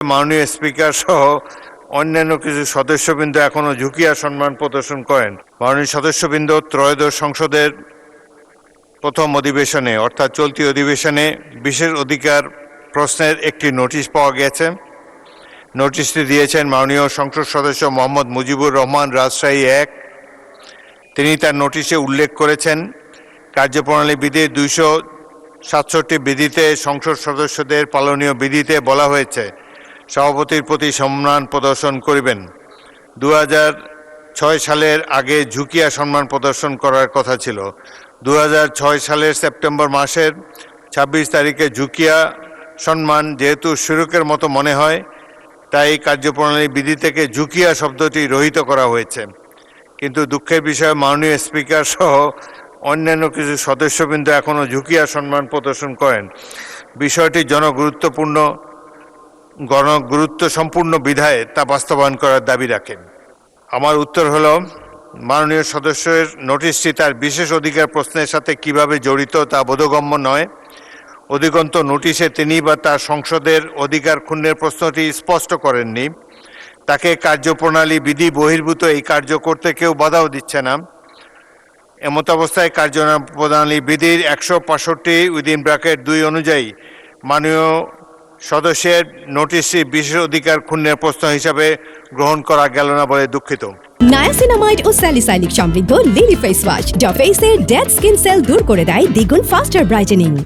মাননীয় স্পিকার সহ অন্যান্য কিছু সদস্যবৃন্দ এখনো ঝুঁকি আর সম্মান প্রদর্শন করেন। মাননীয় সদস্যবৃন্দ, ত্রয়োদশ সংসদের প্রথম অধিবেশনে অর্থাৎ চলতি অধিবেশনে বিশেষ অধিকার প্রশ্নের একটি নোটিশ পাওয়া গেছে। নোটিশটি দিয়েছেন মাননীয় সংসদ সদস্য মোহাম্মদ মুজিবুর রহমান, রাজশাহী 1। তিনি তার নোটিশে উল্লেখ করেছেন, কার্যপ্রণালী বিধির 267 বিধিতে সংসদ সদস্যদের পালনীয় বিধিতে বলা হয়েছে সভাপতির প্রতি সম্মান প্রদর্শন করিবেন। 2006 সালের আগে ঝুঁকি আর সম্মান প্রদর্শন করার কথা ছিল। 2006 সালের সেপ্টেম্বর মাসের 26 তারিখে ঝুঁকিয়া সম্মান যেহেতু শুরুকের মতো মনে হয়, তাই কার্যপ্রণালী বিধি থেকে ঝুঁকিয়া শব্দটি রহিত করা হয়েছে। কিন্তু দুঃখের বিষয়, মাননীয় স্পিকার সহ অন্যান্য কিছু সদস্যবৃন্দ এখনও ঝুঁকিয়া সম্মান প্রদর্শন করেন। বিষয়টি গণগুরুত্ব সম্পূর্ণ বিধায় তা বাস্তবায়ন করার দাবি রাখেন। আমার উত্তর হলো, মাননীয় সদস্যের নোটিশটি তার বিশেষ অধিকার প্রশ্নের সাথে কিভাবে জড়িত তা বোধগম্য নয়। অধিকন্তু নোটিশে তিনি বা তার সংসদের অধিকার ক্ষুণ্ণের প্রশ্নটি স্পষ্ট করেননি। তাকে কার্যপ্রণালী বিধি বহির্ভূত এই কার্য করতে কেউ বাধাও দিচ্ছে না। এমত অবস্থায় কার্যপ্রণালী বিধির 165(2) অনুযায়ী মাননীয় সদস্যের নোটিশটি বিশেষ অধিকার ক্ষুণ্ণের প্রশ্ন হিসাবে গ্রহণ করা গেল না বলে দুঃখিত। নায়াসিনামাইড ও স্যালিসাইলিক সমৃদ্ধ লিলি ফেস ওয়াশ যা ফেসের ডেড স্কিন সেল দূর করে দেয় দ্বিগুণ ফাস্টার ব্রাইটেনিং।